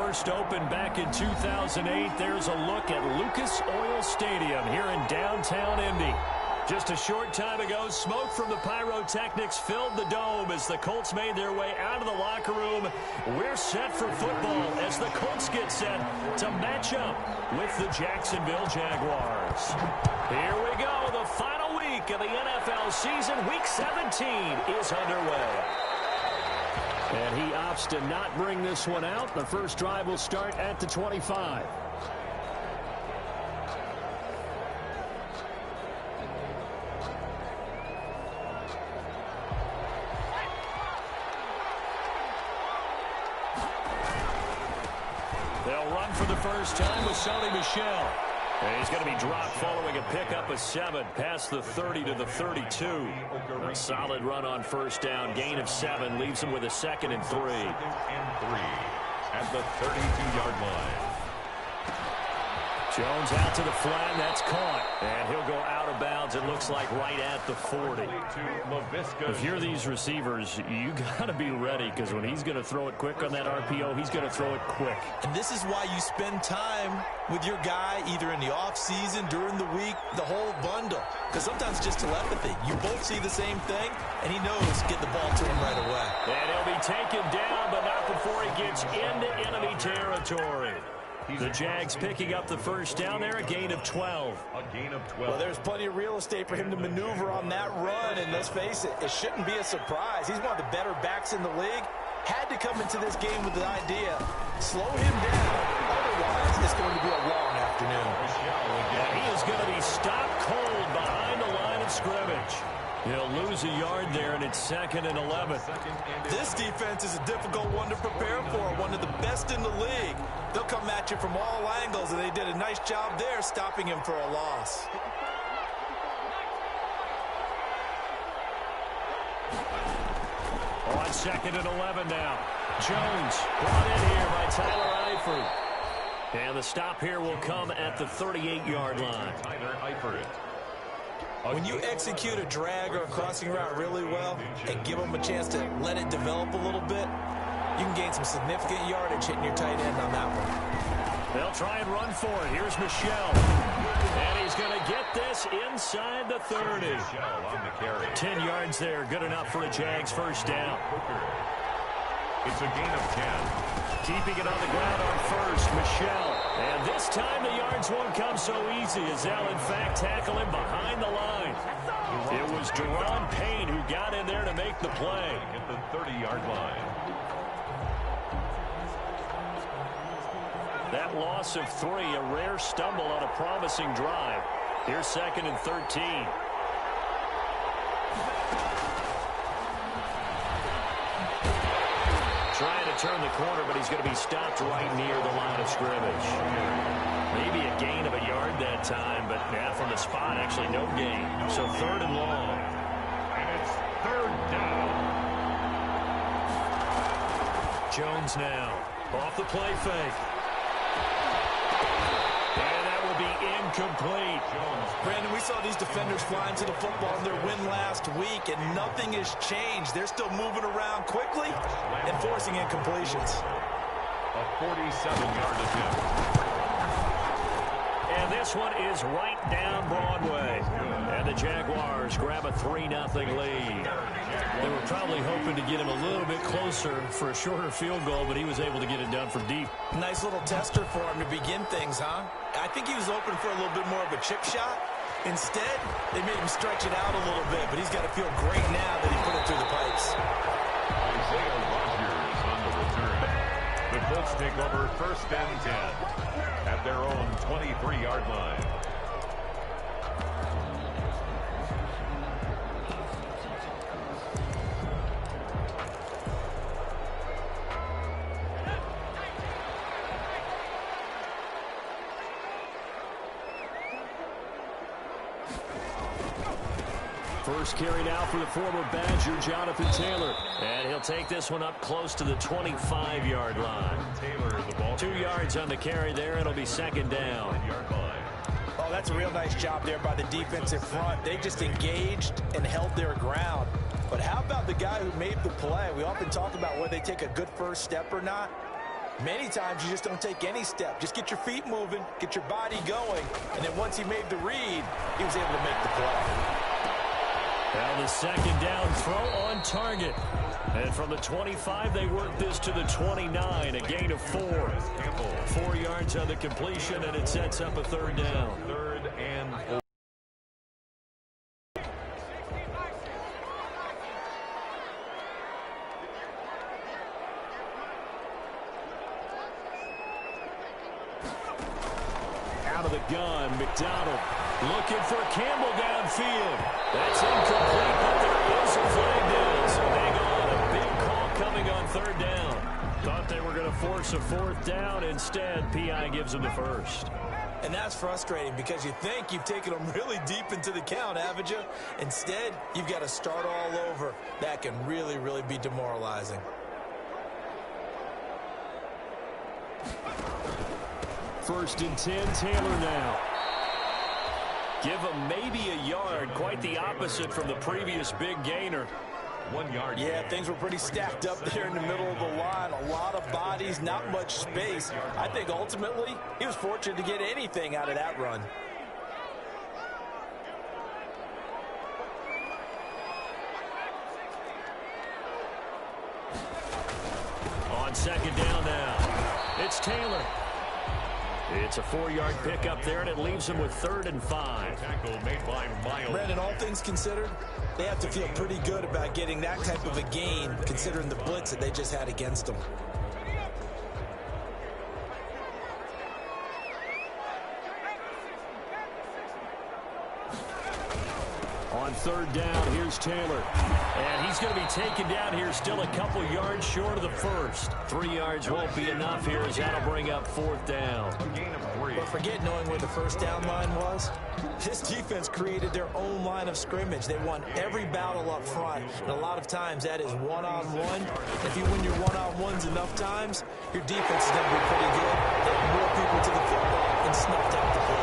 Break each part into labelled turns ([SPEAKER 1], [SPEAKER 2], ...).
[SPEAKER 1] first opened back in 2008. There's a look at Lucas Oil Stadium here in downtown Indy. Just a short time ago, smoke from the pyrotechnics filled the dome as the Colts made their way out of the locker room. We're set for football as the Colts get set to match up with the Jacksonville Jaguars. Here we go. The final week of the NFL season. Week 17 is underway. And he opts to not bring this one out. The first drive will start at the 25. They'll run for the first time with Sonny Michel. And he's going to be dropped following a pickup of 7 past the 30 to the 32. A solid run on first down. Gain of 7 leaves him with a 2nd and 3.
[SPEAKER 2] At the 32-yard line.
[SPEAKER 1] Jones out to the flat. That's caught. And he'll go out of bounds, it looks like, right at the 40. If you're these receivers, you got to be ready, because when he's going to throw it quick on that RPO, he's going to throw it quick.
[SPEAKER 3] And this is why you spend time with your guy either in the offseason, during the week, the whole bundle. Because sometimes it's just telepathy. You both see the same thing, and he knows get the ball to him right away.
[SPEAKER 1] And he'll be taken down, but not before he gets into enemy territory. The Jags picking up the first down there, a gain of 12.
[SPEAKER 2] A gain of 12.
[SPEAKER 3] Well, there's plenty of real estate for him to maneuver on that run, and let's face it, it shouldn't be a surprise. He's one of the better backs in the league. Had to come into this game with the idea, slow him down. Otherwise, it's going to be a long afternoon.
[SPEAKER 1] And he is going to be stopped cold behind the line of scrimmage. He'll lose a yard there, and it's 2nd and 11.
[SPEAKER 3] This defense is a difficult one to prepare for, one of the best in the league. They'll come at you from all angles, and they did a nice job there stopping him for a loss.
[SPEAKER 1] On 2nd and 11 now. Jones brought in here by Tyler Eifert. And the stop here will come at the 38-yard line.
[SPEAKER 2] Tyler Eifert.
[SPEAKER 3] When you execute a drag or a crossing route really well and give them a chance to let it develop a little bit, you can gain some significant yardage hitting your tight end on that one.
[SPEAKER 1] They'll try and run for it. Here's Michel. And he's going to get this inside the 30. 10 yards there. Good enough for a Jags first down.
[SPEAKER 2] It's a gain of 10.
[SPEAKER 1] Keeping it on the ground on first, Michel. And this time the yards won't come so easy as they'll, in fact, tackle him behind the line. It was Deron Payne who got in there to make the play.
[SPEAKER 2] At the 30-yard line.
[SPEAKER 1] That loss of 3, a rare stumble on a promising drive. Here's 2nd and 13. Trying to turn the corner, but he's going to be stopped right near the line of scrimmage. Maybe a gain of a yard that time, but now from the spot, actually no gain. So 3rd and long.
[SPEAKER 2] And it's 3rd down.
[SPEAKER 1] Jones now off the play fake. And that will be incomplete.
[SPEAKER 3] Brandon, we saw these defenders flying to the football in their win last week, and nothing has changed. They're still moving around quickly and forcing incompletions.
[SPEAKER 2] A 47-yard attempt.
[SPEAKER 1] And this one is right down Broadway. And the Jaguars grab a 3-0 lead. They were probably hoping to get him a little bit closer for a shorter field goal, but he was able to get it done from deep.
[SPEAKER 3] Nice little tester for him to begin things, huh? I think he was open for a little bit more of a chip shot. Instead, they made him stretch it out a little bit, but he's got to feel great now that he put it through the pipes.
[SPEAKER 2] Isaiah Rodgers on the return. The Colts take over 1st and 10 at their own 23-yard line.
[SPEAKER 1] First carry now for the former Badger, Jonathan Taylor. And he'll take this one up close to the 25-yard line.
[SPEAKER 2] Taylor, the ball
[SPEAKER 1] 2 yards on the carry there. It'll be 2nd down.
[SPEAKER 3] Oh, that's a real nice job there by the defensive front. They just engaged and held their ground. But how about the guy who made the play? We often talk about whether they take a good first step or not. Many times you just don't take any step. Just get your feet moving, get your body going, and then once he made the read, he was able to make the play.
[SPEAKER 1] Now the second down throw on target. And from the 25, they work this to the 29, a gain of 4. 4 yards on the completion, and it sets up a third down.
[SPEAKER 2] Third and 4.
[SPEAKER 1] Out of the gun, McDonald looking for Campbell downfield. That's incomplete, but there is a flag down. So hang on, a big call coming on third down. Thought they were going to force a fourth down. Instead, P.I. gives them the first.
[SPEAKER 3] And that's frustrating because you think you've taken them really deep into the count, haven't you? Instead, you've got to start all over. That can really, really be demoralizing.
[SPEAKER 1] First and 10, Taylor now. Give him maybe a yard, quite the opposite from the previous big gainer.
[SPEAKER 2] 1 yard.
[SPEAKER 3] Yeah, things were pretty stacked up there in the middle of the line. A lot of bodies, not much space. I think ultimately he was fortunate to get anything out of that run.
[SPEAKER 1] On second down now, it's Taylor. It's a 4-yard pickup there, and it leaves him with 3rd and 5.
[SPEAKER 2] Tackle made by Miles.
[SPEAKER 3] Brandon, all things considered, they have to feel pretty good about getting that type of a gain, considering the blitz that they just had against them.
[SPEAKER 1] On third down, here's Taylor. And he's going to be taken down here, still a couple yards short of the first. 3 yards won't be enough here, as that'll bring up 4th down.
[SPEAKER 2] A gain of 3.
[SPEAKER 3] But forget knowing where the first down line was. This defense created their own line of scrimmage. They won every battle up front. And a lot of times that is one-on-one. If you win your one-on-ones enough times, your defense is going to be pretty good. They have more people to the football and snuffed out the play.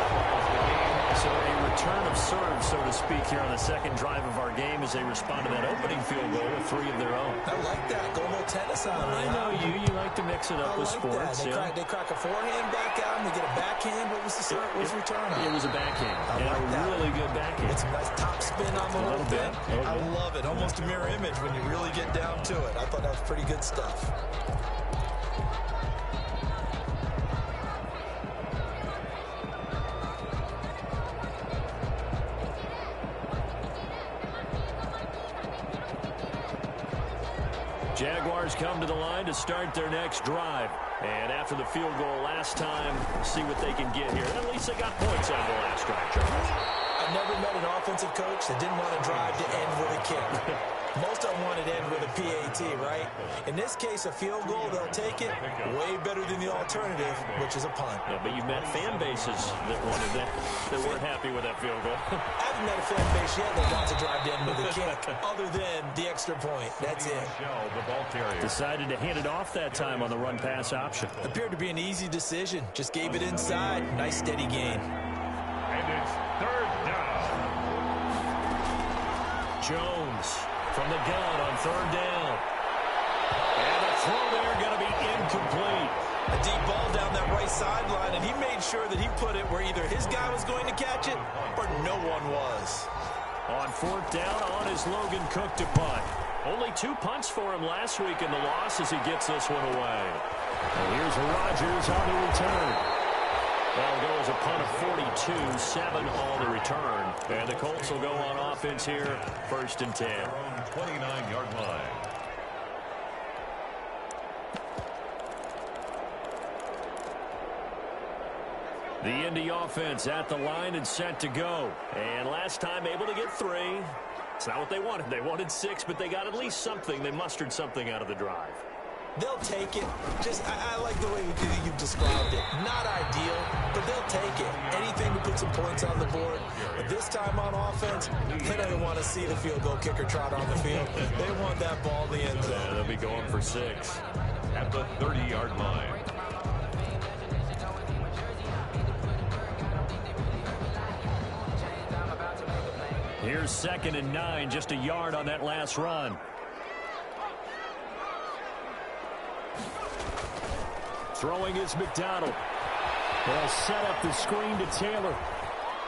[SPEAKER 1] So a return of serve, so to speak, here on the second drive of our game as they respond to that opening field goal with 3 of their own.
[SPEAKER 3] I like that. Go a little tennis on me.
[SPEAKER 1] I know you. You like to mix it up with sports.
[SPEAKER 3] They crack a forehand back out and they get a backhand. What was the serve? What was the return on?
[SPEAKER 1] It was a backhand.
[SPEAKER 3] I like that.
[SPEAKER 1] Really good backhand.
[SPEAKER 3] It's a nice top spin on the whole thing. I love it. Almost a mirror image when you really get down to it. I thought that was pretty good stuff.
[SPEAKER 1] Jaguars come to the line to start their next drive. And after the field goal last time, see what they can get here. At least they got points on the last drive, Charles.
[SPEAKER 3] I've never met an offensive coach that didn't want to drive to end with a kick. Most of them want to end with a PAT, right? In this case, a field goal, they'll take it way better than the alternative, which is a punt.
[SPEAKER 1] Yeah, but you've met fan bases that wanted that weren't happy with that field goal.
[SPEAKER 3] I haven't met a fan base yet that wants to drive to end with a kick, other than the extra point. That's it.
[SPEAKER 2] The ball carrier
[SPEAKER 1] Decided to hand it off that time on the run-pass option.
[SPEAKER 3] Appeared to be an easy decision. Just gave it inside. Nice, steady gain.
[SPEAKER 2] And it's 3rd down.
[SPEAKER 1] Jones from the gun on 3rd down. And the throw there going to be incomplete.
[SPEAKER 3] A deep ball down that right sideline, and he made sure that he put it where either his guy was going to catch it or no one was.
[SPEAKER 1] On 4th down, on is Logan Cook to punt. Only 2 punts for him last week in the loss as he gets this one away. And here's Rodgers on the return. That'll go as a punt of 42, 7 on the return. And the Colts will go on offense here, 1st and 10.
[SPEAKER 2] 29-yard line.
[SPEAKER 1] The Indy offense at the line and set to go. And last time able to get 3. It's not what they wanted. They wanted 6, but they got at least something. They mustered something out of the drive.
[SPEAKER 3] They'll take it. I like the way you described it. Not ideal, but they'll take it. Anything to put some points on the board. But this time on offense, they don't want to see the field goal kicker trot on the field. They want that ball in the end zone.
[SPEAKER 1] Yeah, they'll be going for 6.
[SPEAKER 2] At the 30-yard line.
[SPEAKER 1] Here's 2nd and 9, just a yard on that last run. Throwing is McDonald. They'll set up the screen to Taylor.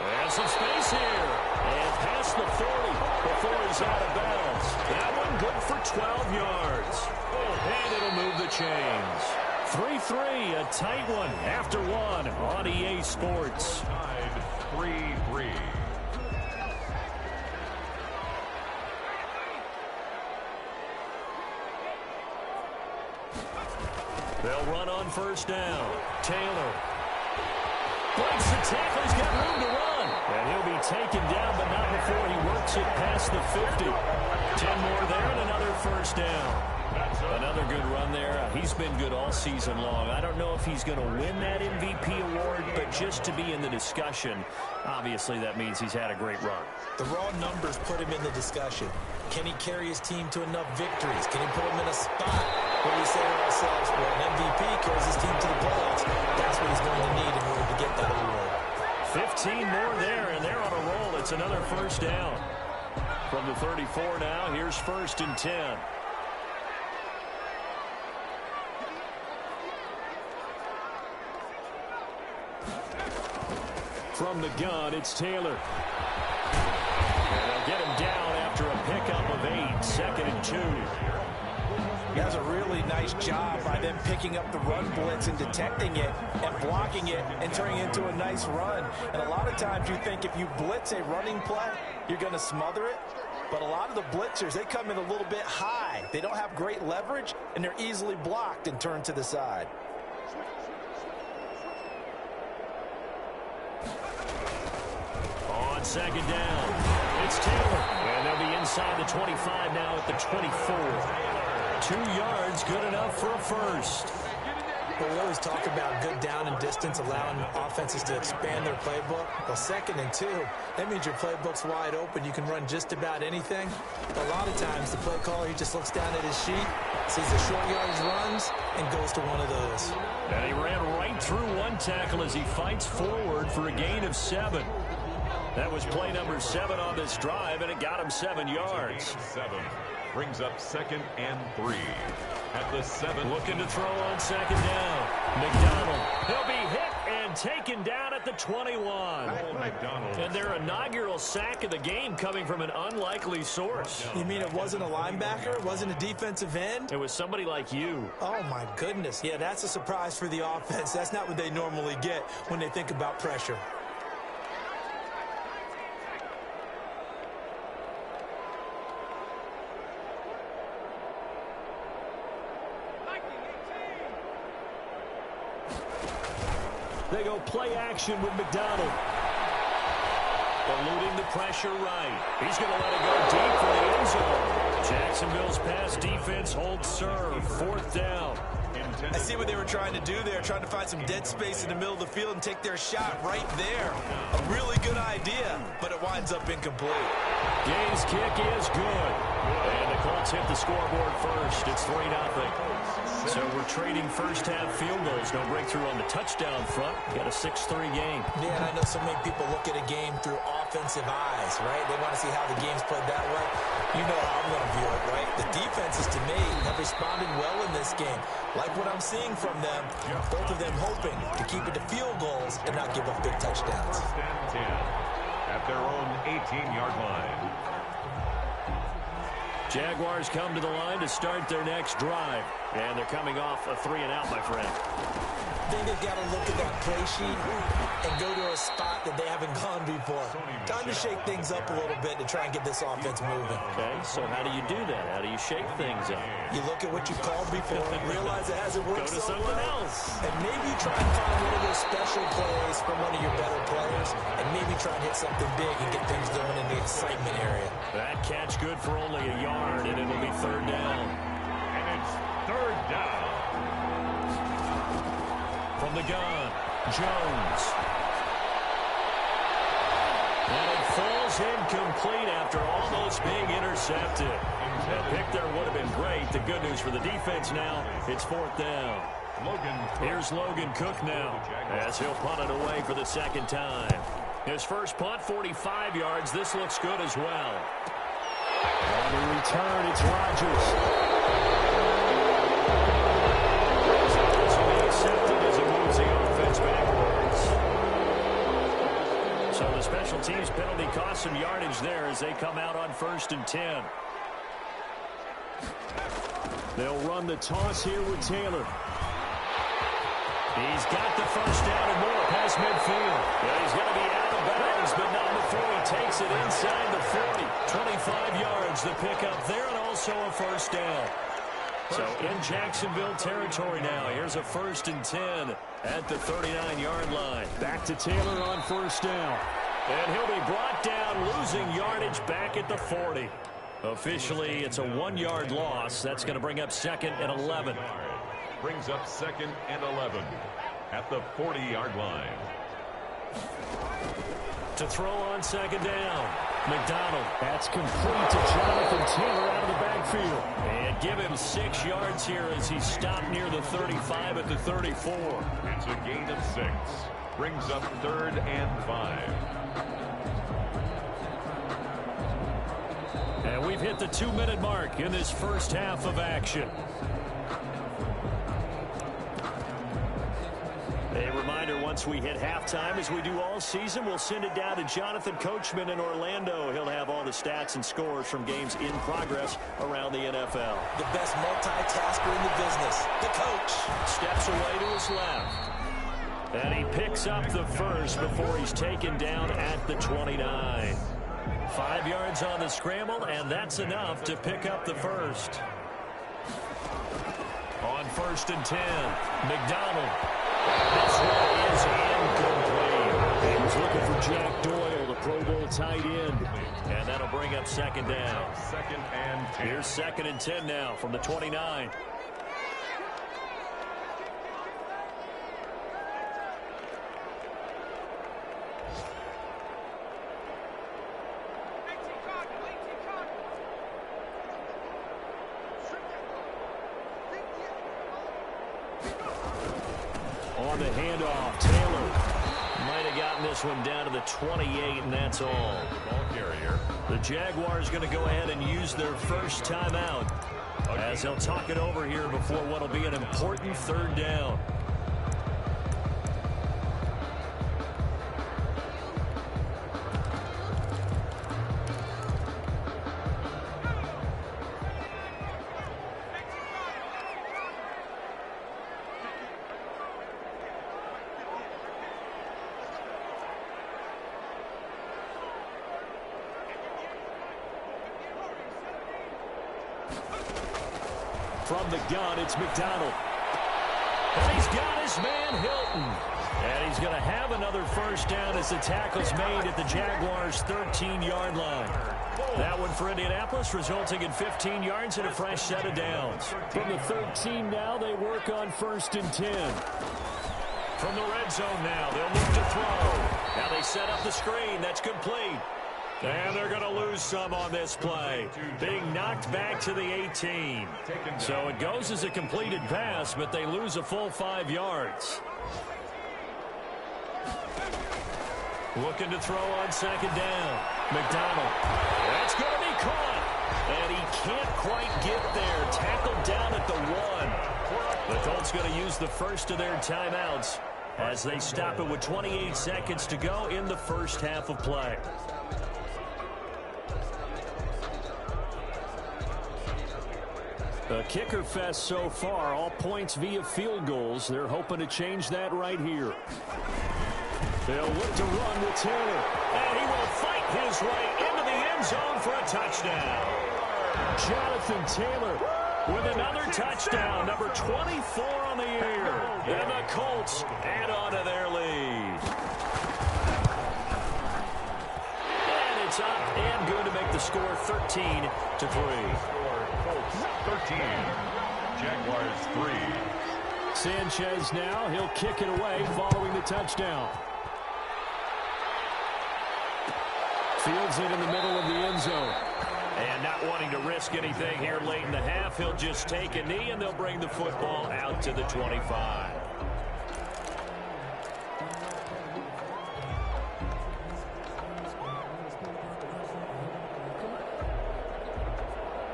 [SPEAKER 1] And some space here. And past the 40 before he's out of bounds. That one good for 12 yards. And it'll move the chains. 3-3, a tight one after one on EA Sports.
[SPEAKER 2] Tied 3-3.
[SPEAKER 1] They'll run on first down. Taylor breaks the tackle. He's got room to run. And he'll be taken down, but not before he works it past the 50. 10 more there and another first down. Another good run there. He's been good all season long. I don't know if he's going to win that MVP award, but just to be in the discussion, obviously that means he's had a great run.
[SPEAKER 3] The raw numbers put him in the discussion. Can he carry his team to enough victories? Can he put him in a spot where we say to ourselves, well, an MVP carries his team to the playoffs. That's what he's going to need in order to get that award.
[SPEAKER 1] 15 more there, and they're on a roll. It's another first down. From the 34 now, here's 1st and 10. From the gun, it's Taylor. And they'll get him down after a pickup of 8, 2nd and 2.
[SPEAKER 3] He has a really nice job by them picking up the run blitz and detecting it and blocking it and turning it into a nice run. And a lot of times you think if you blitz a running play, you're going to smother it. But a lot of the blitzers, they come in a little bit high. They don't have great leverage, and they're easily blocked and turned to the side.
[SPEAKER 1] On 2nd down, it's Taylor. And they'll be inside the 25 now at the 24. 2 yards, good enough for a first.
[SPEAKER 3] Well, we always talk about good down and distance, allowing offenses to expand their playbook. Well, 2nd and 2, that means your playbook's wide open. You can run just about anything. But a lot of times, the play caller, he just looks down at his sheet, sees the short yardage runs, and goes to one of those.
[SPEAKER 1] And he ran right through one tackle as he fights forward for a gain of 7. That was play number 7 on this drive, and it got him 7 yards.
[SPEAKER 2] 7 brings up 2nd and 3. At the 7.
[SPEAKER 1] Looking to throw on 2nd down. McDonald. He'll be hit and taken down at the 21. And their inaugural sack of the game coming from an unlikely source.
[SPEAKER 3] You mean it wasn't a linebacker? It wasn't a defensive end?
[SPEAKER 1] It was somebody like you.
[SPEAKER 3] Oh, my goodness. Yeah, that's a surprise for the offense. That's not what they normally get when they think about pressure.
[SPEAKER 1] They go play action with McDonald. Eluding the pressure right. He's going to let it go deep for the end zone. Jacksonville's pass defense holds serve. 4th down.
[SPEAKER 3] I see what they were trying to do there, trying to find some dead space in the middle of the field and take their shot right there. A really good idea, but it winds up incomplete.
[SPEAKER 1] Gay's kick is good. And the Colts hit the scoreboard first. It's 3-0. So we're trading first-half field goals. No breakthrough on the touchdown front. Got a 6-3 game.
[SPEAKER 3] Yeah, and I know so many people look at a game through offensive eyes, right? They want to see how the game's played that way. You know how I'm going to view it, right? The defenses, to me, have responded well in this game. Like what I'm seeing from them, both of them hoping to keep it to field goals and not give up big touchdowns.
[SPEAKER 2] 1st and 10 at their own 18-yard line.
[SPEAKER 1] Jaguars come to the line to start their next drive. And they're coming off a 3-and-out, my friend.
[SPEAKER 3] I think they've got to look at that play sheet and go to a spot that they haven't gone before. Time to shake things up a little bit to try and get this offense moving.
[SPEAKER 1] Okay, so how do you do that? How do you shake things up?
[SPEAKER 3] You look at what you called before and realize it hasn't worked
[SPEAKER 1] Go to
[SPEAKER 3] so
[SPEAKER 1] something
[SPEAKER 3] well.
[SPEAKER 1] else.
[SPEAKER 3] And maybe try and find one of those special plays from one of your better players and maybe try and hit something big and get things going in the excitement area.
[SPEAKER 1] That catch good for only a yard, and it'll be 3rd down.
[SPEAKER 2] And it's 3rd down.
[SPEAKER 1] From the gun, Jones. And it falls incomplete after almost being intercepted. That pick there would have been great. The good news for the defense now, it's 4th down. Here's Logan Cook now as he'll punt it away for the 2nd time. His first punt, 45 yards. This looks good as well. On the return, it's Rodgers. So he accepts So the special teams penalty cost some yardage there as they come out on 1st and 10. They'll run the toss here with Taylor. He's got the first down and more past midfield. Yeah, he's going to be out of bounds, but not before he takes it inside the 40. 25 yards to pick up there, and also a first down. So in Jacksonville territory now. Here's a 1st and 10 at the 39-yard line. Back to Taylor on 1st down. And he'll be brought down, losing yardage back at the 40. Officially, it's a 1-yard loss. That's going to bring up 2nd and 11.
[SPEAKER 2] Brings up 2nd and 11 at the 40-yard line.
[SPEAKER 1] To throw on 2nd down. McDonald. That's complete to Jonathan Taylor out of the backfield. And give him 6 yards here as he stopped near the 35 at the 34.
[SPEAKER 2] It's a gain of 6. Brings up 3rd and 5.
[SPEAKER 1] And we've hit the 2-minute mark in this first half of action. A reminder, once we hit halftime, as we do all season, we'll send it down to Jonathan Coachman in Orlando. He'll have all the stats and scores from games in progress around the NFL.
[SPEAKER 3] The best multitasker in the business, the coach.
[SPEAKER 1] Steps away to his left. And he picks up the first before he's taken down at the 29. 5 yards on the scramble, and that's enough to pick up the first. On 1st and 10, McDonald. This one is incomplete. He was looking for Jack Doyle, the Pro Bowl tight end. And that'll bring up 2nd down.
[SPEAKER 2] 2nd and 10.
[SPEAKER 1] Here's 2nd and 10 now from the 29. On the handoff, Taylor might have gotten this one down to the 28, and that's all.
[SPEAKER 2] Ball carrier.
[SPEAKER 1] The Jaguars going to go ahead and use their first timeout as they'll talk it over here before what will be an important 3rd down. From the gun, it's McDonald. And he's got his man, Hilton. And he's going to have another first down as the tackle's made at the Jaguars' 13-yard line. That one for Indianapolis, resulting in 15 yards and a fresh set of downs. From the 13 now, they work on 1st and 10. From the red zone now, they'll move to throw. Now they set up the screen. That's complete. And they're going to lose some on this play. Being knocked back to the 18. So it goes as a completed pass, but they lose a full 5 yards. Looking to throw on 2nd down. McDonald. That's going to be caught. And he can't quite get there. Tackled down at the 1. The Colts going to use the first of their timeouts as they stop it with 28 seconds to go in the first half of play. A kicker fest so far, all points via field goals. They're hoping to change that right here. They'll look to run with Taylor. And he will fight his way into the end zone for a touchdown. Jonathan Taylor with another touchdown, number 24 on the year. And the Colts add on to their lead. And it's up and good to make the score 13-3.
[SPEAKER 2] 13. Jaguars 3.
[SPEAKER 1] Sanchez now, he'll kick it away following the touchdown. Fields it in the middle of the end zone. And not wanting to risk anything here late in the half, he'll just take a knee and they'll bring the football out to the 25.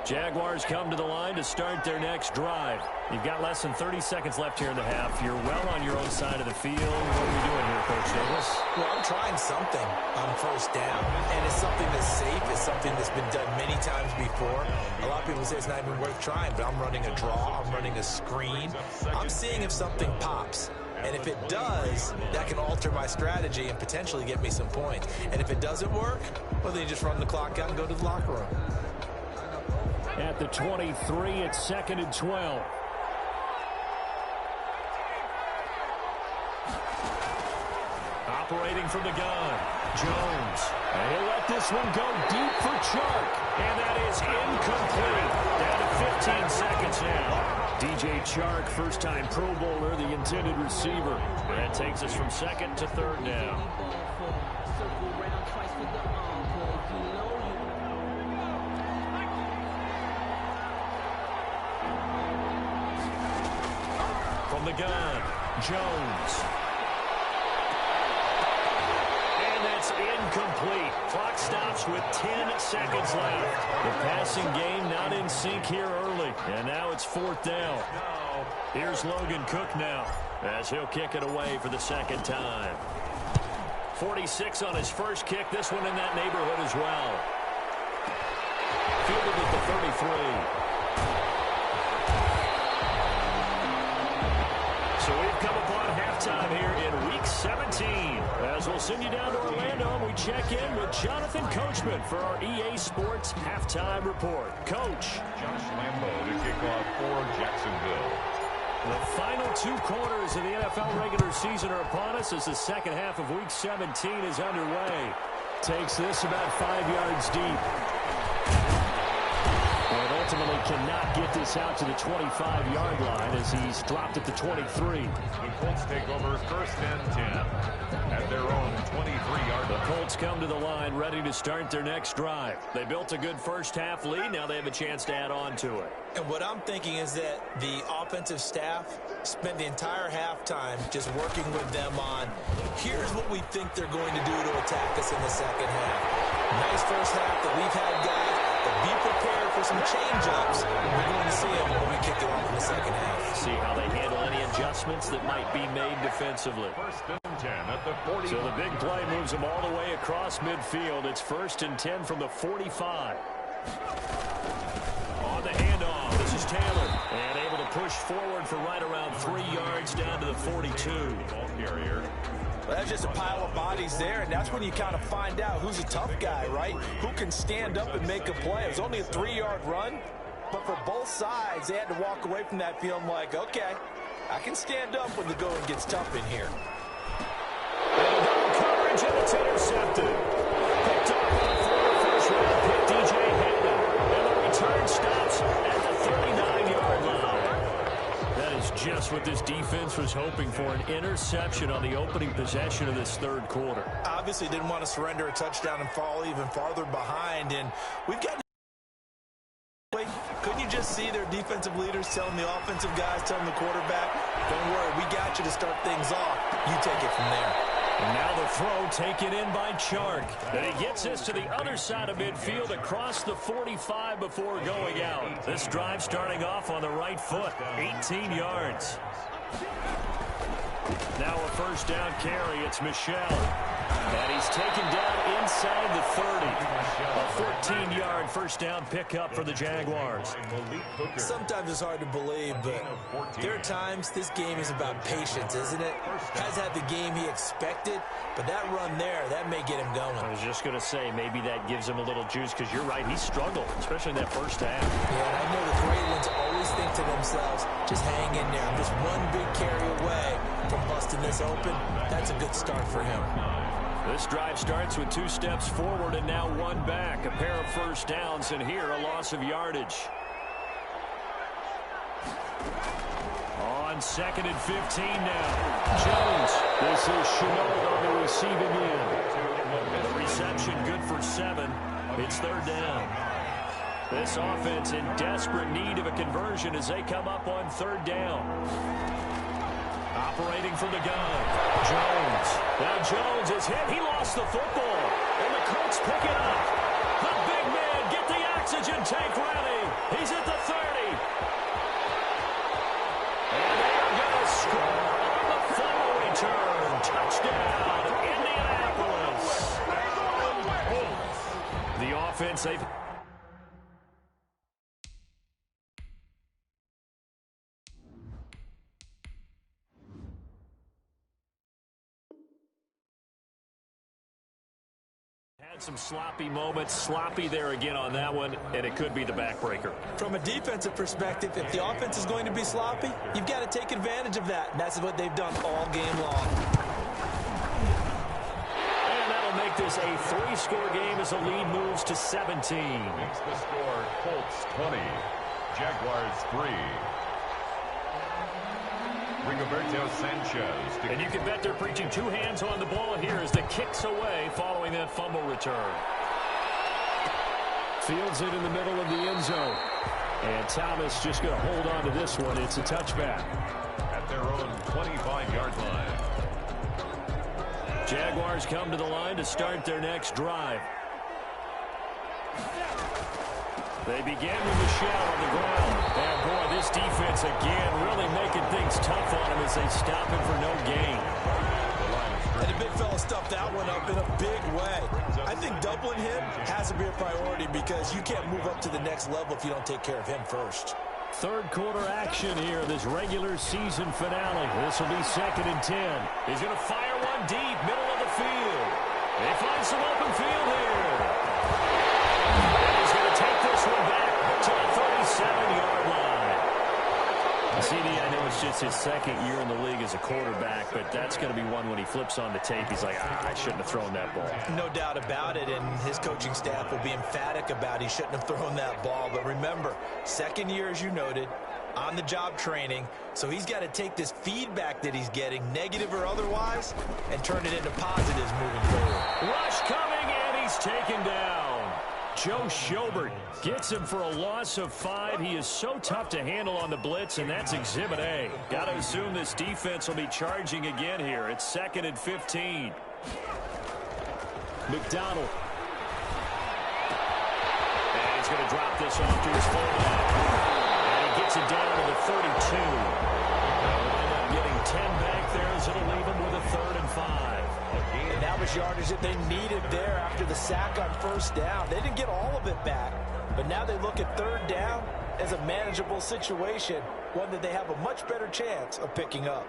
[SPEAKER 1] Jaguars come to the line to start their next drive. You've got less than 30 seconds left here in the half. You're well on your own side of the field. What are we doing here, Coach Davis?
[SPEAKER 3] Well, I'm trying something on first down, and it's something that's safe. It's something that's been done many times before. A lot of people say it's not even worth trying, but I'm running a draw. I'm running a screen. I'm seeing if something pops. And if it does, that can alter my strategy and potentially get me some points. And if it doesn't work, well, then you just run the clock out and go to the locker room.
[SPEAKER 1] At the 23, it's 2nd and 12. Operating from the gun, Jones. And he'll let this one go deep for Chark. And that is incomplete. Down to 15 seconds now. DJ Chark, first-time Pro Bowler, the intended receiver. That takes us from 2nd to 3rd down. From the gun, Jones. And that's incomplete. Clock stops with 10 seconds left. The passing game not in sync here early. And now it's 4th down. Here's Logan Cook now, as he'll kick it away for the 2nd time. 46 on his first kick. This one in that neighborhood as well. Fielded at the 33. So we've come upon halftime here in Week 17. As we'll send you down to Orlando, we check in with Jonathan Coachman for our EA Sports Halftime Report. Coach.
[SPEAKER 2] Josh Lambo to kick off for Jacksonville.
[SPEAKER 1] The final 2 quarters of the NFL regular season are upon us as the second half of Week 17 is underway. Takes this about 5 yards deep. And ultimately cannot get this out to the 25-yard line as he's dropped at the 23.
[SPEAKER 2] The Colts take over 1st and 10 at their own 23-yard line.
[SPEAKER 1] The Colts come to the line ready to start their next drive. They built a good first-half lead. Now they have a chance to add on to it.
[SPEAKER 3] And what I'm thinking is that the offensive staff spent the entire halftime just working with them on, here's what we think they're going to do to attack us in the second half. Nice first half that we've had, guys. But be prepared for some change-ups. We're going to see them when we kick it off in the second half.
[SPEAKER 1] See how they handle any adjustments that might be made defensively.
[SPEAKER 2] 1st and 10 at the 40.
[SPEAKER 1] So the big play moves them all the way across midfield. It's 1st and 10 from the 45. On the handoff, this is Taylor. And able to push forward for right around 3 yards down to the 42.
[SPEAKER 2] Ball carrier.
[SPEAKER 3] Well, that's just a pile of bodies there, and that's when you kind of find out who's a tough guy, right? Who can stand up and make a play. It was only a 3-yard run, but for both sides, they had to walk away from that feeling like, okay, I can stand up when the going gets tough in here.
[SPEAKER 1] And double coverage, and it's intercepted. Picked up on a former first-round pick, DJ Hayden. And the return stops at the 39-yard line. That is just what this defense was hoping for, an interception on the opening possession of this 3rd quarter.
[SPEAKER 3] Obviously didn't want to surrender a touchdown and fall even farther behind, and we've got... Couldn't you just see their defensive leaders telling the offensive guys, telling the quarterback, don't worry, we got you to start things off. You take it from there.
[SPEAKER 1] And now the throw taken in by Chark. And he gets this to the other side of midfield across the 45 before going out. This drive starting off on the right foot, 18 yards. Now a 1st down carry, it's Michelle. And he's taken down inside the 30. A 14-yard 1st down pickup for the Jaguars.
[SPEAKER 3] Sometimes it's hard to believe, but there are times this game is about patience, isn't it? Has had the game he expected, but that run there, that may get him going.
[SPEAKER 1] I was just going to say, maybe that gives him a little juice, because you're right, he struggled, especially in that 1st half.
[SPEAKER 3] Yeah, and I know the great ones always think to themselves, just hang in there. I'm just one big carry away from busting this open. That's a good start for him.
[SPEAKER 1] This drive starts with 2 steps forward and now 1 back. A pair of 1st downs, and here a loss of yardage. On 2nd and 15 now. Jones. This is Chenault on the receiving end. The reception good for 7. It's 3rd down. This offense in desperate need of a conversion as they come up on 3rd down. Operating from the gun, Jones. Now Jones is hit. He lost the football. And the Colts pick it up. The big man get the axe oxygen tank ready. He's at the 30. And they are going to score on the fumble return. Touchdown, Indianapolis. The offense, they've had some sloppy moments, sloppy there again on that one, and it could be the backbreaker.
[SPEAKER 3] From a defensive perspective, if the offense is going to be sloppy, you've got to take advantage of that, and that's what they've done all game long.
[SPEAKER 1] And that'll make this a 3-score game as the lead moves to 17.
[SPEAKER 2] Makes the score Colts 20, Jaguars 3. Rigoberto Sanchez.
[SPEAKER 1] And you can bet they're preaching 2 hands on the ball here as the kick's away following that fumble return. Fields it in the middle of the end zone. And Thomas just going to hold on to this one. It's a touchback.
[SPEAKER 2] At their own 25-yard line.
[SPEAKER 1] Jaguars come to the line to start their next drive. They begin with Michelle on the ground. And boy, this defense again really making things tough on him as they stop him for no gain.
[SPEAKER 3] And the big fella stuffed that one up in a big way. I think doubling him has to be a priority because you can't move up to the next level if you don't take care of him first.
[SPEAKER 1] Third quarter action here, this regular season finale. This will be 2nd and 10. He's going to fire one deep, middle of the field. They find some open field here. And he's going to take this one back to the 37-yard line. CD, I know it's just his 2nd year in the league as a quarterback, but that's going to be one when he flips on the tape. He's like, I shouldn't have thrown that ball.
[SPEAKER 3] No doubt about it, and his coaching staff will be emphatic about he shouldn't have thrown that ball. But remember, 2nd year, as you noted, on-the-job training, so he's got to take this feedback that he's getting, negative or otherwise, and turn it into positives moving forward.
[SPEAKER 1] Rush coming, and he's taken down. Joe Schobert gets him for a loss of 5. He is so tough to handle on the blitz, and that's Exhibit A. Got to assume this defense will be charging again here. It's 2nd and 15. McDonald. And he's going to drop this off to his fullback. And he gets it down to the 32. They'll wind up getting 10 back there, so it'll leave him with a 3rd and 5.
[SPEAKER 3] And that was yardage that they needed there after the sack on 1st down. They didn't get all of it back, but now they look at 3rd down as a manageable situation, one that they have a much better chance of picking up.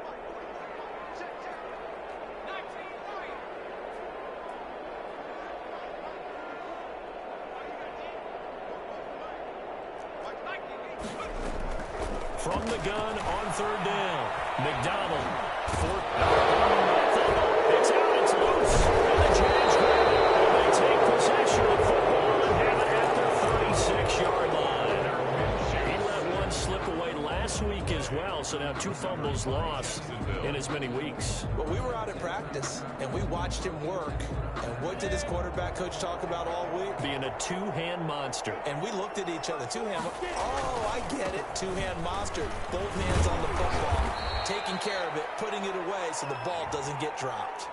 [SPEAKER 1] From the gun on 3rd down, McDonald. It's out, it's loose, and the Jags grab it. They take possession of the football and have it at their 36-yard line. He let one slip away last week as well, so now 2 fumbles lost in as many weeks.
[SPEAKER 3] But we were out at practice, and we watched him work. And what did his quarterback coach talk about all week?
[SPEAKER 1] Being a 2-hand monster.
[SPEAKER 3] And we looked at each other. 2-hand. Oh, I get it. 2-hand monster. Both hands on the football. Taking care of it, putting it away so the ball doesn't get dropped.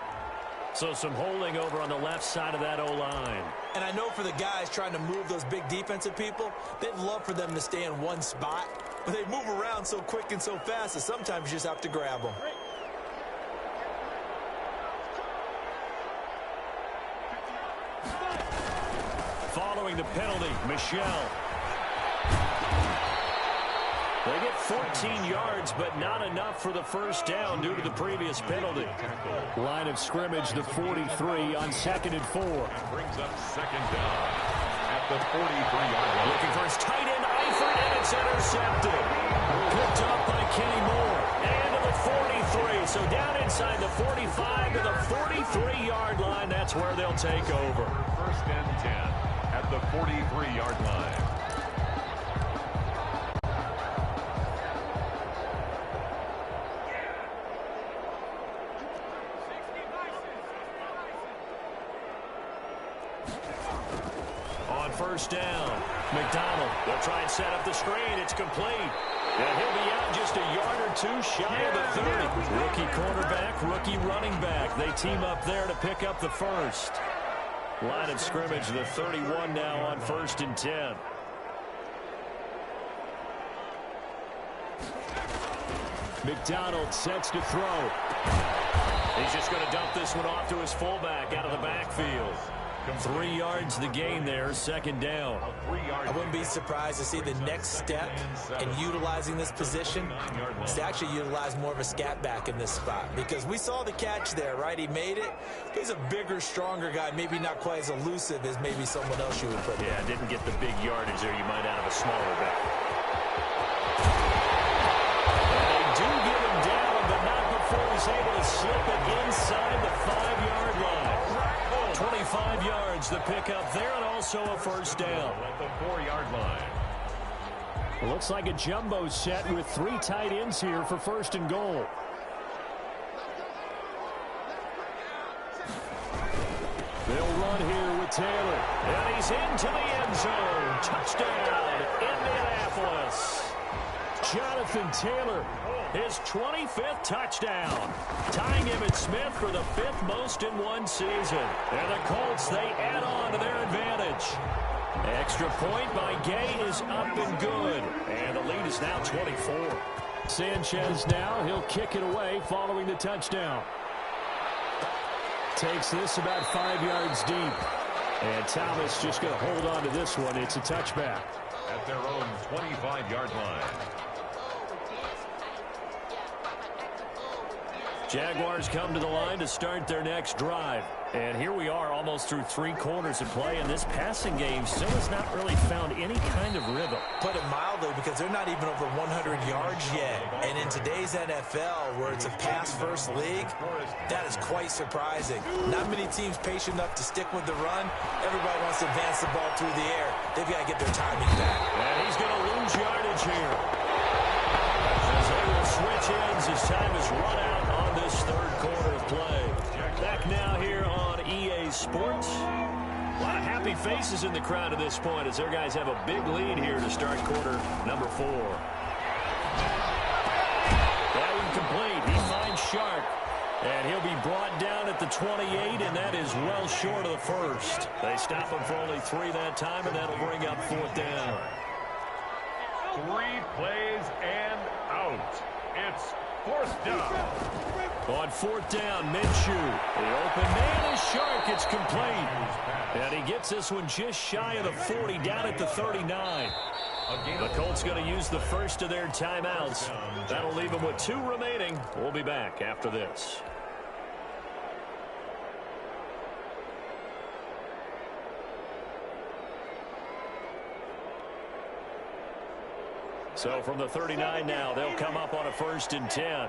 [SPEAKER 1] So some holding over on the left side of that O-line.
[SPEAKER 3] And I know for the guys trying to move those big defensive people, they'd love for them to stay in one spot. But they move around so quick and so fast that sometimes you just have to grab them.
[SPEAKER 1] Following the penalty, Michelle. They get 14 yards, but not enough for the 1st down due to the previous penalty. Line of scrimmage, the 43 on 2nd and 4.
[SPEAKER 2] Brings up 2nd down at the 43-yard line.
[SPEAKER 1] Looking for his tight end, Eifert, and it's intercepted. Picked up by Kenny Moore. And to the 43. So down inside the 45 to the 43-yard line. That's where they'll take over.
[SPEAKER 2] 1st and 10 at the 43-yard line.
[SPEAKER 1] On 1st down, McDonald. They'll try and set up the screen. It's complete. And he'll be out just a yard or 2 shy of the 30. Rookie quarterback, rookie running back. They team up there to pick up the 1st. Line of scrimmage, the 31 now on 1st and 10. McDonald sets to throw. He's just going to dump this one off to his fullback out of the backfield. 3 yards the gain there, second down.
[SPEAKER 3] I wouldn't be surprised to see the next step in utilizing this position is to actually utilize more of a scat back in this spot, because we saw the catch there, right? He made it. He's a bigger, stronger guy, maybe not quite as elusive as maybe someone else you would put there.
[SPEAKER 1] Yeah, didn't get the big yardage there you might out of a smaller back. And they do get him down, but not before he's able to slip it inside the 5-yard line. 25 yards the pickup there, and also a first down.
[SPEAKER 2] At the 4-yard line.
[SPEAKER 1] Looks like a jumbo set with 3 tight ends here for first and goal. They'll run here with Taylor. And he's into the end zone. Touchdown, Indianapolis. Jonathan Taylor, his 25th touchdown, tying Emmitt Smith for the 5th most in one season. And the Colts, they add on to their advantage. Extra point by Gay is up and good. And the lead is now 24. Sanchez now, he'll kick it away following the touchdown. Takes this about 5 yards deep. And Thomas just going to hold on to this one. It's a touchback.
[SPEAKER 2] At their own 25-yard line.
[SPEAKER 1] Jaguars come to the line to start their next drive. And here we are almost through 3 quarters of play, and this passing game still has not really found any kind of rhythm.
[SPEAKER 3] Put it mildly, because they're not even over 100 yards yet. And in today's NFL, where it's a pass-first league, that is quite surprising. Not many teams patient enough to stick with the run. Everybody wants to advance the ball through the air. They've got to get their timing back.
[SPEAKER 1] And he's going to lose yardage here. As they will switch ends as time is run out on this 3rd quarter of play. Back now here on EA Sports. A lot of happy faces in the crowd at this point as their guys have a big lead here to start quarter number 4. That one complete. He finds Shark. And he'll be brought down at the 28, and that is well short of the first. They stop him for only 3 that time, and that'll bring up 4th down.
[SPEAKER 2] 3 plays and out. It's 4th down.
[SPEAKER 1] On 4th down, Minshew. The open man is Shark. It's complete. And he gets this one just shy of the 40, down at the 39. The Colts going to use the first of their timeouts. That'll leave them with 2 remaining. We'll be back after this. So from the 39 now, they'll come up on a 1st and 10.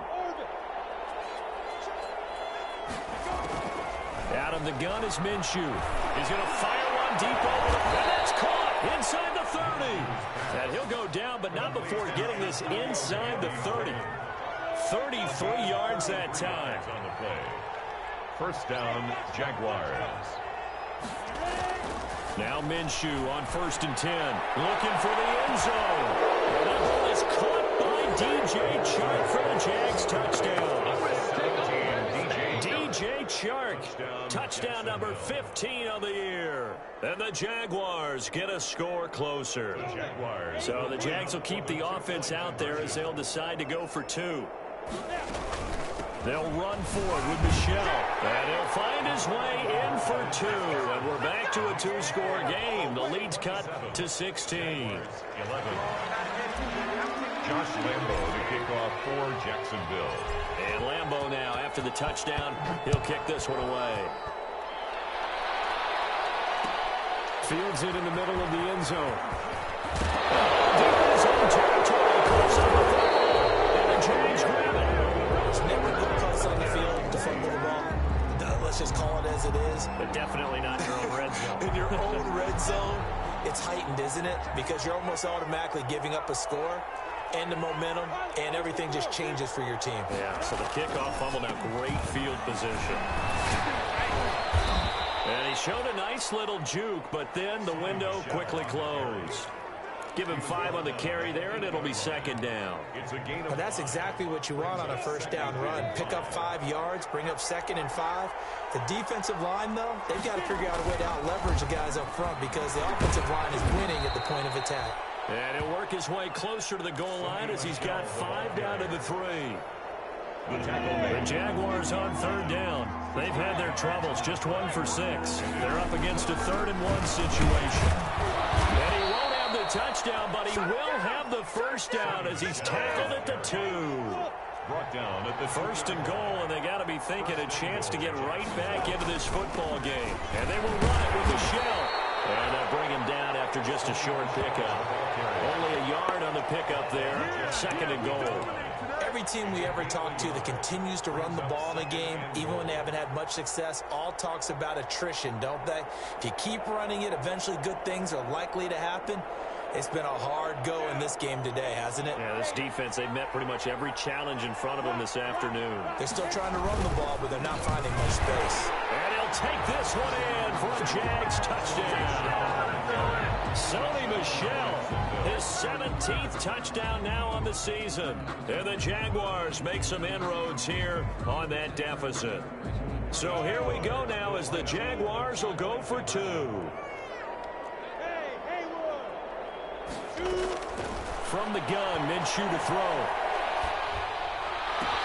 [SPEAKER 1] Out of the gun is Minshew. He's going to fire one deep over the... And that's caught inside the 30. And he'll go down, but not before getting this inside the 30. 33 yards that time.
[SPEAKER 2] On the play. 1st down, Jaguars.
[SPEAKER 1] Now Minshew on 1st and 10. Looking for the end zone. And that ball is caught by D.J. Chark for the Jags touchdown. D.J. Chark, touchdown number 15 of the year. And the Jaguars get a score closer. So the Jags will keep the offense out there as they'll decide to go for 2. They'll run forward with Michelle. And he'll find his way in for 2. And we're back to a 2-score game. The lead's cut to 16.
[SPEAKER 2] 11. Josh Lambo to kick off for Jacksonville.
[SPEAKER 1] And Lambo now, after the touchdown, he'll kick this one away. Fields it in the middle of the end zone. Deep in his own territory, close on the football. And the Jags grab it.
[SPEAKER 3] It's never a good place on the field to fumble the ball. Let's just call it as it is.
[SPEAKER 1] But definitely not in your own red zone.
[SPEAKER 3] In your own red zone, it's heightened, isn't it? Because you're almost automatically giving up a score and the momentum, and everything just changes for your team.
[SPEAKER 1] Yeah, so the kickoff fumble, now great field position. And he showed a nice little juke, but then the window quickly closed. Give him 5 on the carry there, and it'll be 2nd down.
[SPEAKER 3] But that's exactly what you want on a 1st down run. Pick up 5 yards, bring up 2nd and 5. The defensive line, though, they've got to figure out a way to out-leverage the guys up front because the offensive line is winning at the point of attack.
[SPEAKER 1] And he'll work his way closer to the goal line as he's got 5 down to the 3. The Jaguars on 3rd down. They've had their troubles, just 1 for 6. They're up against a 3rd-and-1 situation. And he won't have the touchdown, but he will have the first down as he's tackled at the 2.
[SPEAKER 2] Brought down at the
[SPEAKER 1] 1st and goal, and they got to be thinking a chance to get right back into this football game. And they will run it with the shell. And they'll bring him down after just a short pickup. Only a yard on the pickup there. 2nd and goal.
[SPEAKER 3] Every team we ever talk to that continues to run the ball in a game, even when they haven't had much success, all talks about attrition, don't they? If you keep running it, eventually good things are likely to happen. It's been a hard go in this game today, hasn't it?
[SPEAKER 1] Yeah, this defense, they've met pretty much every challenge in front of them this afternoon.
[SPEAKER 3] They're still trying to run the ball, but they're not finding much space.
[SPEAKER 1] And he'll take this one in for a Jags touchdown. Sony Michel, his 17th touchdown now on the season. And the Jaguars make some inroads here on that deficit. So here we go now as the Jaguars will go for 2. From the gun, Minshew to throw.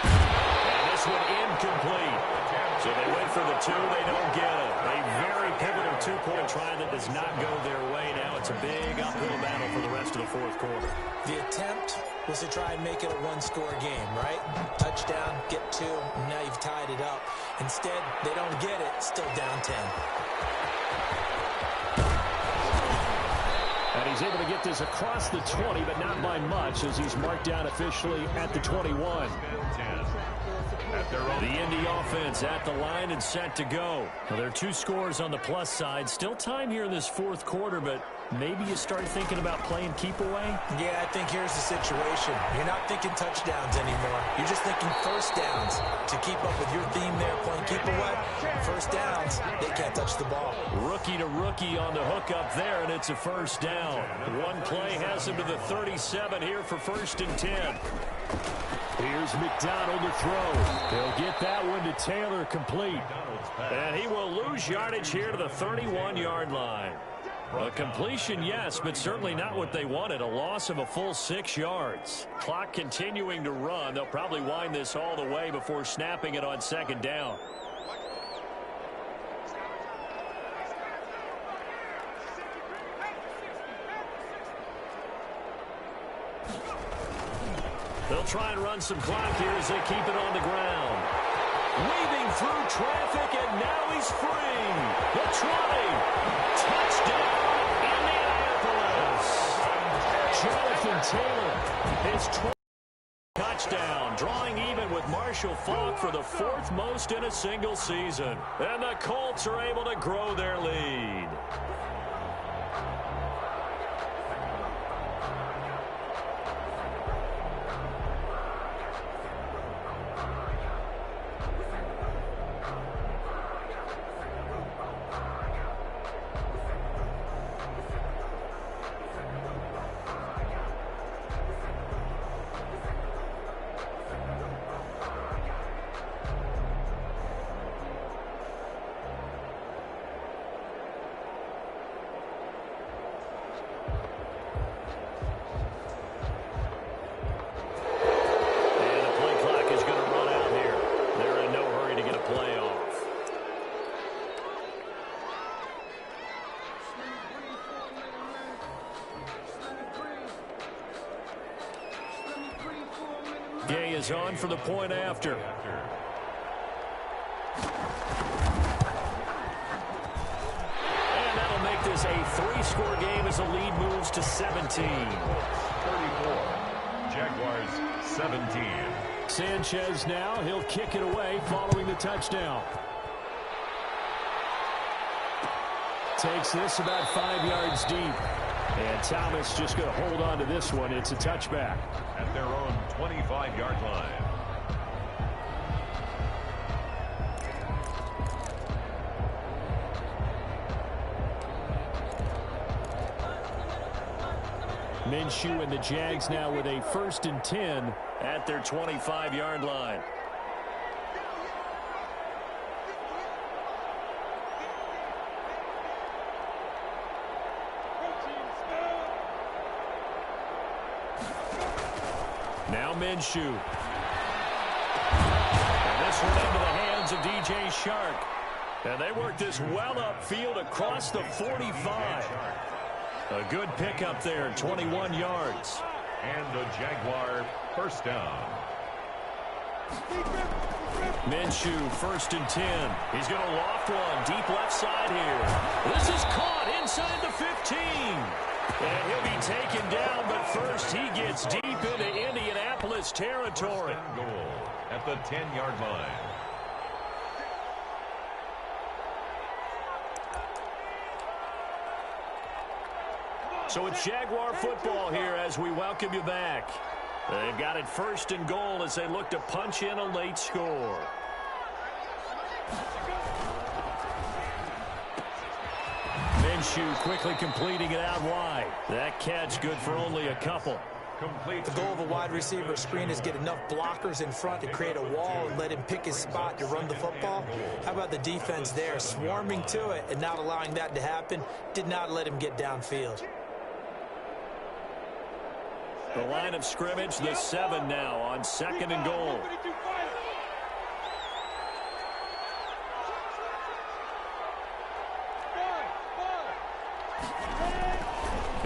[SPEAKER 1] And this one incomplete. So they went for the 2, they don't get it. A very pivotal 2-point try that does not go their way. Now it's a big uphill battle for the rest of the 4th quarter.
[SPEAKER 3] The attempt was to try and make it a 1-score game, right? Touchdown, get 2, and now you've tied it up. Instead, they don't get it, still down 10.
[SPEAKER 1] And he's able to get this across the 20, but not by much, as he's marked down officially at the 21. The Indy offense at the line and set to go. Well, there are 2 scores on the plus side. Still time here in this 4th quarter, but maybe you start thinking about playing keep away?
[SPEAKER 3] Yeah, I think here's the situation. You're not thinking touchdowns anymore. You're just thinking first downs. To keep up with your theme there, playing keep away, first downs, they can't touch the ball.
[SPEAKER 1] Rookie to rookie on the hook up there, and it's a first down. One play has him to the 37 here for 1st and 10. Here's McDonald to throw. He'll get that one to Taylor complete. And he will lose yardage here to the 31-yard line. A completion, yes, but certainly not what they wanted. A loss of a full 6 yards. Clock continuing to run. They'll probably wind this all the way before snapping it on 2nd down. They'll try and run some clock here as they keep it on the ground. Weaving through traffic, and now he's free. The 20. Touchdown, Indianapolis. Jonathan Taylor, his 20th touchdown, drawing even with Marshall Faulk for the 4th most in a single season. And the Colts are able to grow their lead. Gay is on for the point after. And that'll make this a 3-score game as the lead moves to 17.
[SPEAKER 2] 34. Jaguars 17.
[SPEAKER 1] Sanchez now. He'll kick it away following the touchdown. Takes this about 5 yards deep. And Thomas just going to hold on to this one. It's a touchback.
[SPEAKER 2] At their own 25-yard line.
[SPEAKER 1] Minshew and the Jags now with a 1st and 10 at their 25-yard line. Now Minshew. And this one into the hands of DJ Shark. And they work this well upfield across the 45. A good pickup there, 21 yards.
[SPEAKER 2] And the Jaguar first down.
[SPEAKER 1] Minshew, 1st and 10. He's going to loft one deep left side here. This is caught inside the 15. And he'll be taken down, but first he gets deep into Indianapolis territory.
[SPEAKER 2] First and goal at the 10-yard line.
[SPEAKER 1] So it's Jaguar football here as we welcome you back. They've got it 1st and goal as they look to punch in a late score. Minshew quickly completing it out wide. That catch good for only a couple.
[SPEAKER 3] The goal of a wide receiver screen is get enough blockers in front to create a wall and let him pick his spot to run the football. How about the defense there, swarming to it and not allowing that to happen? Did not let him get downfield.
[SPEAKER 1] The line of scrimmage, the 7 now on 2nd and goal.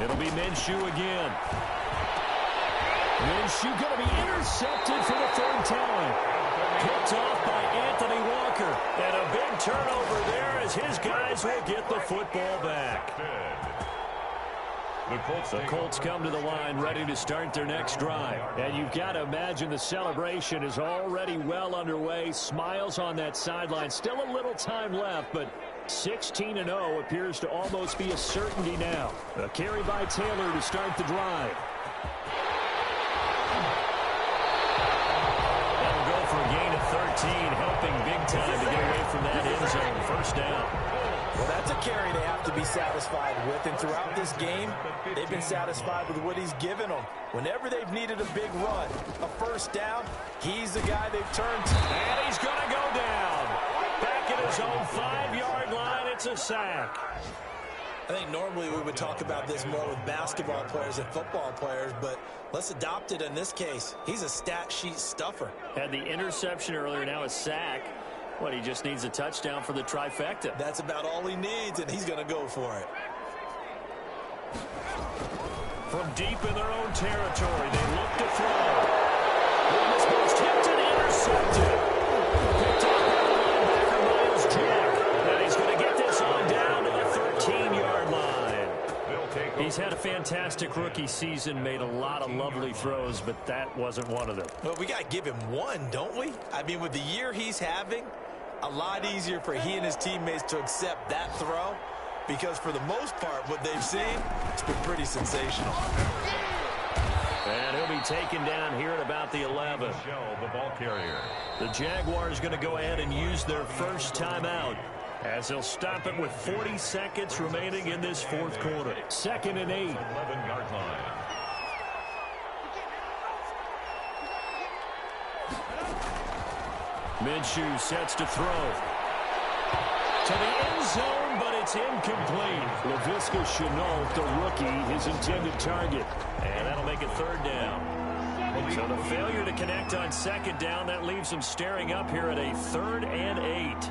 [SPEAKER 1] It'll be Minshew again. Minshew going to be intercepted for the 3rd time. Picked off by Anthony Walker. And a big turnover there as his guys will get the football back. The Colts come to the line ready to start their next drive. And you've got to imagine the celebration is already well underway. Smiles on that sideline. Still a little time left, but 16-0 appears to almost be a certainty now. A carry by Taylor to start the drive. That'll go for a gain of 13, helping big time to get away from that end zone. 1st down.
[SPEAKER 3] Well, that's a carry they have to be satisfied with. And throughout this game, they've been satisfied with what he's given them. Whenever they've needed a big run, a 1st down, he's the guy they've turned to.
[SPEAKER 1] And he's going to go down. Back at his own 5-yard line, it's a sack.
[SPEAKER 3] I think normally we would talk about this more with basketball players and football players, but let's adopt it in this case. He's a stat sheet stuffer.
[SPEAKER 1] Had the interception earlier, now a sack. What, he just needs a touchdown for the trifecta.
[SPEAKER 3] That's about all he needs, and he's going to go for it.
[SPEAKER 1] From deep in their own territory, they look to throw. This ball's tipped and intercepted. Picked up by the linebacker, Miles Jack. And he's going to get this on down to the 13-yard line. He's had a fantastic rookie season, made a lot of lovely throws, but that wasn't one of them.
[SPEAKER 3] Well, we got to give him one, don't we? I mean, with the year he's having, a lot easier for he and his teammates to accept that throw, because for the most part, what they've seen, it's been pretty sensational.
[SPEAKER 1] And he'll be taken down here at about the 11.
[SPEAKER 2] The ball carrier.
[SPEAKER 1] The Jaguars going to go ahead and use their 1st timeout, as they'll stop it with 40 seconds remaining in this 4th quarter. 2nd and 8.
[SPEAKER 2] 11-yard line.
[SPEAKER 1] Minshew sets to throw. To the end zone, but it's incomplete. Laviska Shenault, the rookie, his intended target. And that'll make it 3rd down. So the failure to connect on 2nd down, that leaves him staring up here at a 3rd and 8.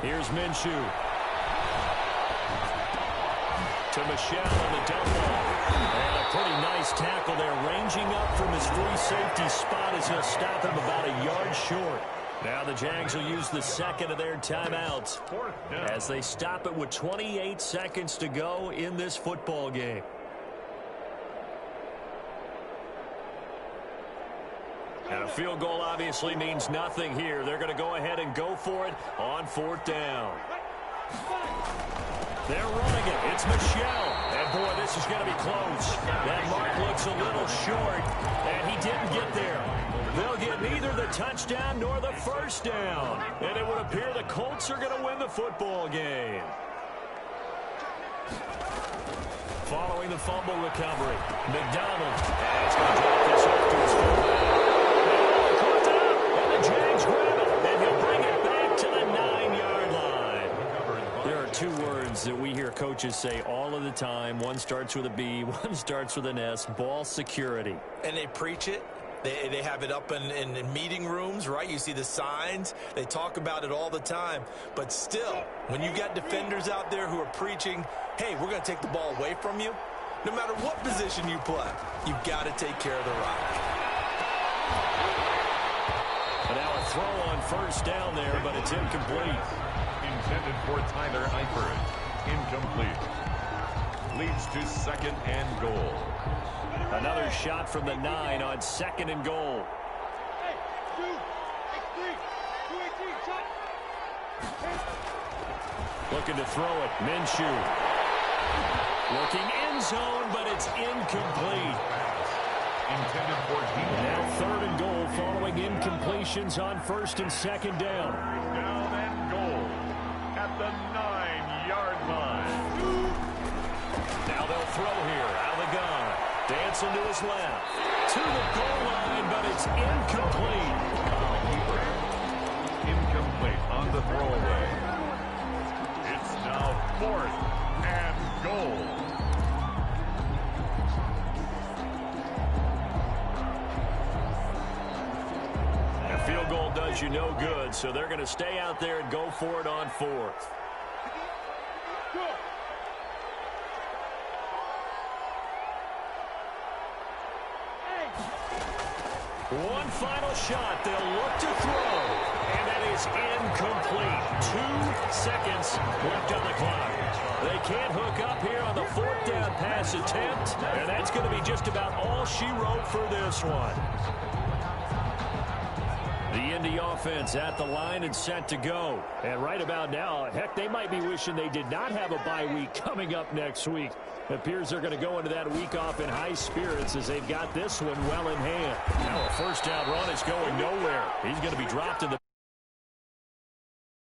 [SPEAKER 1] Here's Minshew. To Michelle on the dump ball. And a pretty nice tackle there, ranging up from his free safety spot as he'll stop him about a yard short. Now the Jags will use the 2nd of their timeouts as they stop it with 28 seconds to go in this football game. And a field goal obviously means nothing here. They're going to go ahead and go for it on 4th down. They're running it. It's Michelle. And, boy, this is going to be close. That mark looks a little short, and he didn't get there. They'll get neither the touchdown nor the 1st down. And it would appear the Colts are going to win the football game. Following the fumble recovery, McDonald. And he's going to drop this off to his fullback. And the Jags grab it, and he'll bring it back to the 9-yard line. coaches say all of the time. One starts with a B, one starts with an S. Ball security.
[SPEAKER 3] And they preach it. They have it up in meeting rooms, right? You see the signs. They talk about it all the time. But still, when you got defenders out there who are preaching, hey, we're going to take the ball away from you, no matter what position you play, you've got to take care of the rock.
[SPEAKER 1] And now a throw on first down there, but it's incomplete.
[SPEAKER 2] Intended for Tyler Eifert. Incomplete. Leads to 2nd and goal.
[SPEAKER 1] Another shot from the 9 on 2nd and goal. Looking to throw it. Minshew. Looking end zone, but it's incomplete.
[SPEAKER 2] Intended for D4L.
[SPEAKER 1] Now 3rd and goal following incompletions on 1st and 2nd down.
[SPEAKER 2] Down and goal at the 9-yard line.
[SPEAKER 1] Now they'll throw here out of the gun. Dancing to his left. To the goal line, but it's incomplete.
[SPEAKER 2] Incomplete on the throwaway. It's now 4th and goal.
[SPEAKER 1] A field goal does you no good, so they're going to stay out there and go for it on 4th. One final shot. They'll look to throw. And that is incomplete. 2 seconds left on the clock. They can't hook up here on the 4th down pass attempt. And that's going to be just about all she wrote for this one. The Indy offense at the line and set to go. And right about now, heck, they might be wishing they did not have a bye week coming up next week. It appears they're going to go into that week off in high spirits as they've got this one well in hand. Now a 1st down run is going nowhere. He's going to be dropped in the